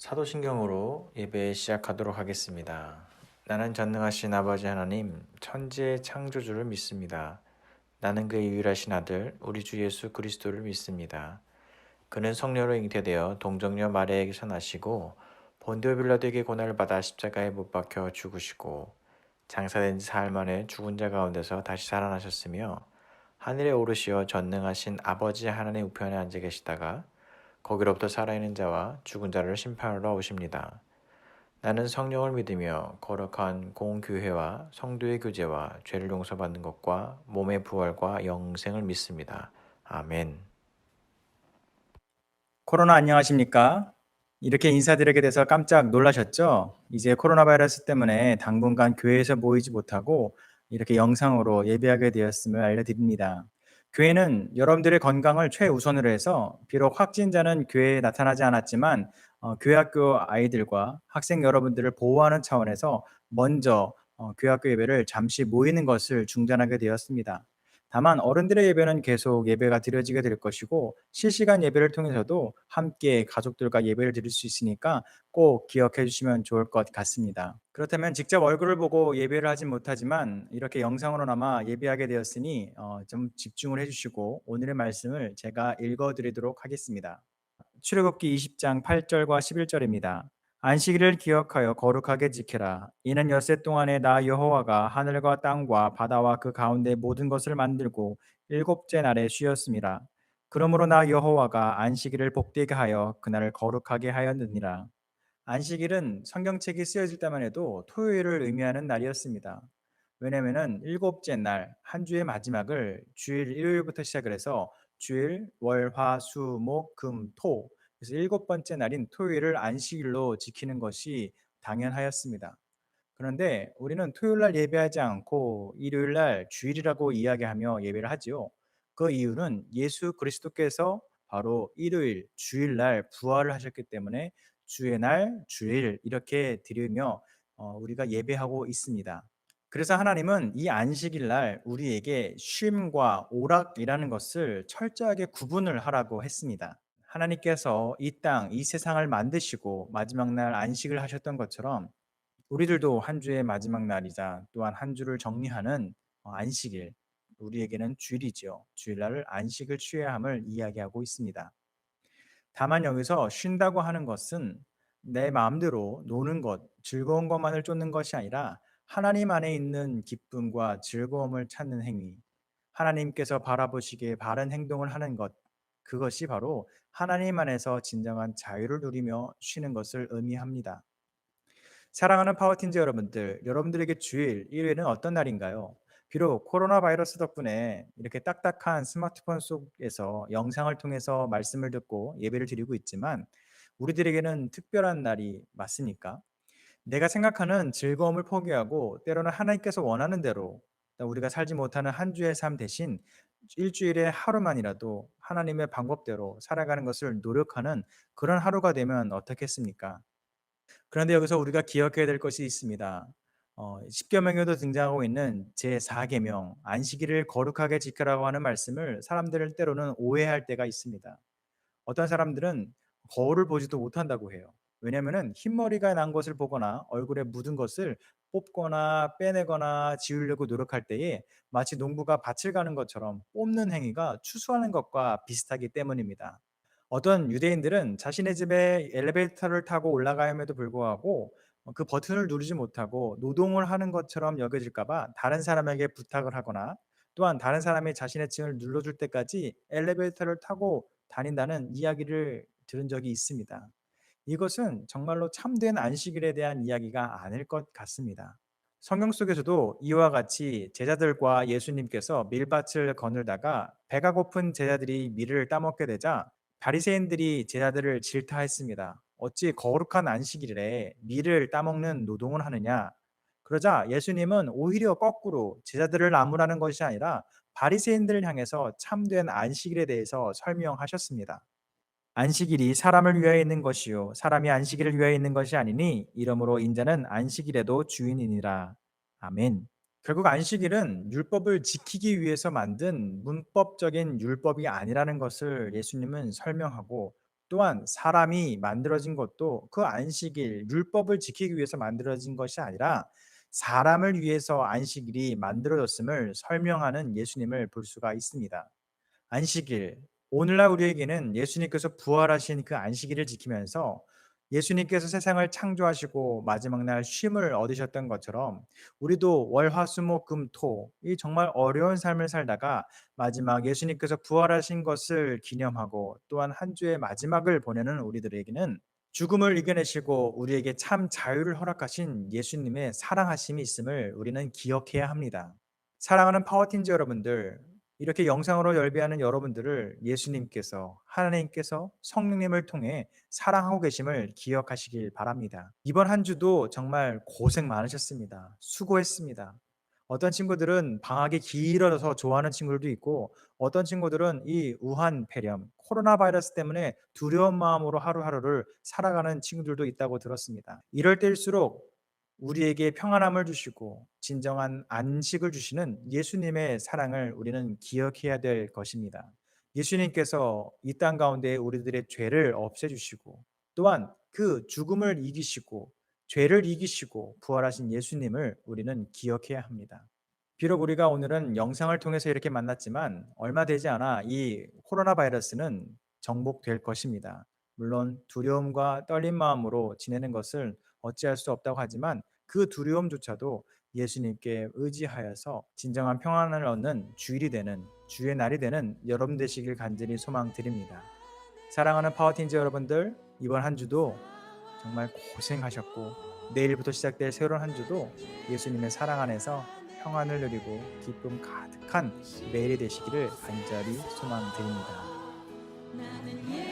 사도신경으로 예배 시작하도록 하겠습니다. 나는 전능하신 아버지 하나님, 천지의 창조주를 믿습니다. 나는 그의 유일하신 아들, 우리 주 예수 그리스도를 믿습니다. 그는 성령으로 잉태되어 동정녀 마리아에게서 나시고 본디오 빌라도에게 고난을 받아 십자가에 못 박혀 죽으시고 장사된 지 사흘 만에 죽은 자 가운데서 다시 살아나셨으며 하늘에 오르시어 전능하신 아버지 하나님의 우편에 앉아 계시다가 거기로부터 살아있는 자와 죽은 자를 심판하러 오십니다. 나는 성령을 믿으며 거룩한 공교회와 성도의 교제와 죄를 용서받는 것과 몸의 부활과 영생을 믿습니다. 아멘. 코로나 안녕하십니까? 이렇게 인사드리게 돼서 깜짝 놀라셨죠? 이제 코로나 바이러스 때문에 당분간 교회에서 모이지 못하고 이렇게 영상으로 예배하게 되었음을 알려드립니다. 교회는 여러분들의 건강을 최우선으로 해서 비록 확진자는 교회에 나타나지 않았지만 교회 학교 아이들과 학생 여러분들을 보호하는 차원에서 먼저 교회 학교 예배를 잠시 모이는 것을 중단하게 되었습니다. 다만 어른들의 예배는 계속 예배가 드려지게 될 것이고 실시간 예배를 통해서도 함께 가족들과 예배를 드릴 수 있으니까 꼭 기억해 주시면 좋을 것 같습니다. 그렇다면 직접 얼굴을 보고 예배를 하진 못하지만 이렇게 영상으로나마 예배하게 되었으니 좀 집중을 해주시고 오늘의 말씀을 제가 읽어드리도록 하겠습니다. 출애굽기 20장 8절과 11절입니다. 안식일을 기억하여 거룩하게 지키라. 이는 엿새 동안에 나 여호와가 하늘과 땅과 바다와 그 가운데 모든 것을 만들고 일곱째 날에 쉬었습니다. 그러므로 나 여호와가 안식일을 복되게 하여 그날을 거룩하게 하였느니라. 안식일은 성경책이 쓰여질 때만 해도 토요일을 의미하는 날이었습니다. 왜냐하면 일곱째 날, 한 주의 마지막을 주일 일요일부터 시작을 해서 주일, 월, 화, 수, 목, 금, 토, 그래서 일곱 번째 날인 토요일을 안식일로 지키는 것이 당연하였습니다. 그런데 우리는 토요일 날 예배하지 않고 일요일 날 주일이라고 이야기하며 예배를 하지요. 그 이유는 예수 그리스도께서 바로 일요일, 주일 날 부활을 하셨기 때문에 주의 날, 주일 이렇게 드리며 우리가 예배하고 있습니다. 그래서 하나님은 이 안식일 날 우리에게 쉼과 오락이라는 것을 철저하게 구분을 하라고 했습니다. 하나님께서 이 땅, 이 세상을 만드시고 마지막 날 안식을 하셨던 것처럼 우리들도 한 주의 마지막 날이자 또한 한 주를 정리하는 안식일, 우리에게는 주일이지요. 주일날을 안식을 취해야 함을 이야기하고 있습니다. 다만 여기서 쉰다고 하는 것은 내 마음대로 노는 것, 즐거운 것만을 쫓는 것이 아니라 하나님 안에 있는 기쁨과 즐거움을 찾는 행위, 하나님께서 바라보시기에 바른 행동을 하는 것, 그것이 바로 하나님 안에서 진정한 자유를 누리며 쉬는 것을 의미합니다. 사랑하는 파워틴즈 여러분들, 여러분들에게 주일, 일요일은 어떤 날인가요? 비록 코로나 바이러스 덕분에 이렇게 딱딱한 스마트폰 속에서 영상을 통해서 말씀을 듣고 예배를 드리고 있지만 우리들에게는 특별한 날이 맞습니까? 내가 생각하는 즐거움을 포기하고 때로는 하나님께서 원하는 대로 우리가 살지 못하는 한 주의 삶 대신 일주일에 하루만이라도 하나님의 방법대로 살아가는 것을 노력하는 그런 하루가 되면 어떻겠습니까? 그런데 여기서 우리가 기억해야 될 것이 있습니다. 십계명에도 등장하고 있는 제4계명 안식일을 거룩하게 지키라고 하는 말씀을 사람들을 때로는 오해할 때가 있습니다. 어떤 사람들은 거울을 보지도 못한다고 해요. 왜냐하면 흰머리가 난 것을 보거나 얼굴에 묻은 것을 뽑거나 빼내거나 지우려고 노력할 때에 마치 농부가 밭을 가는 것처럼 뽑는 행위가 추수하는 것과 비슷하기 때문입니다. 어떤 유대인들은 자신의 집에 엘리베이터를 타고 올라감에도 불구하고 그 버튼을 누르지 못하고 노동을 하는 것처럼 여겨질까 봐 다른 사람에게 부탁을 하거나 또한 다른 사람이 자신의 층을 눌러줄 때까지 엘리베이터를 타고 다닌다는 이야기를 들은 적이 있습니다. 이것은 정말로 참된 안식일에 대한 이야기가 아닐 것 같습니다. 성경 속에서도 이와 같이 제자들과 예수님께서 밀밭을 거닐다가 배가 고픈 제자들이 밀을 따먹게 되자 바리새인들이 제자들을 질타했습니다. 어찌 거룩한 안식일에 밀을 따먹는 노동을 하느냐? 그러자 예수님은 오히려 거꾸로 제자들을 나무라는 것이 아니라 바리새인들을 향해서 참된 안식일에 대해서 설명하셨습니다. 안식일이 사람을 위하여 있는 것이요 사람이 안식일을 위하여 있는 것이 아니니 이러므로 인자는 안식일에도 주인이니라. 아멘. 결국 안식일은 율법을 지키기 위해서 만든 문법적인 율법이 아니라는 것을 예수님은 설명하고 또한 사람이 만들어진 것도 그 안식일, 율법을 지키기 위해서 만들어진 것이 아니라 사람을 위해서 안식일이 만들어졌음을 설명하는 예수님을 볼 수가 있습니다. 안식일. 오늘날 우리에게는 예수님께서 부활하신 그 안식일을 지키면서 예수님께서 세상을 창조하시고 마지막 날 쉼을 얻으셨던 것처럼 우리도 월, 화, 수, 목, 금, 토, 이 정말 어려운 삶을 살다가 마지막 예수님께서 부활하신 것을 기념하고 또한 한 주의 마지막을 보내는 우리들에게는 죽음을 이겨내시고 우리에게 참 자유를 허락하신 예수님의 사랑하심이 있음을 우리는 기억해야 합니다. 사랑하는 파워틴즈 여러분들, 이렇게 영상으로 열배하는 여러분들을 예수님께서, 하나님께서 성령님을 통해 사랑하고 계심을 기억하시길 바랍니다. 이번 한 주도 정말 고생 많으셨습니다. 수고했습니다. 어떤 친구들은 방학이 길어져서 좋아하는 친구들도 있고, 어떤 친구들은 이 우한 폐렴, 코로나 바이러스 때문에 두려운 마음으로 하루하루를 살아가는 친구들도 있다고 들었습니다. 이럴 때일수록 우리에게 평안함을 주시고 진정한 안식을 주시는 예수님의 사랑을 우리는 기억해야 될 것입니다. 예수님께서 이 땅 가운데 우리들의 죄를 없애주시고 또한 그 죽음을 이기시고 죄를 이기시고 부활하신 예수님을 우리는 기억해야 합니다. 비록 우리가 오늘은 영상을 통해서 이렇게 만났지만 얼마 되지 않아 이 코로나 바이러스는 정복될 것입니다. 물론 두려움과 떨린 마음으로 지내는 것을 어찌할 수 없다고 하지만 그 두려움조차도 예수님께 의지하여서 진정한 평안을 얻는 주일이 되는 주의 날이 되는 여러분 되시길 간절히 소망드립니다. 사랑하는 파워틴즈 여러분들, 이번 한 주도 정말 고생하셨고 내일부터 시작될 새로운 한 주도 예수님의 사랑 안에서 평안을 누리고 기쁨 가득한 매일이 되시기를 간절히 소망드립니다. 나는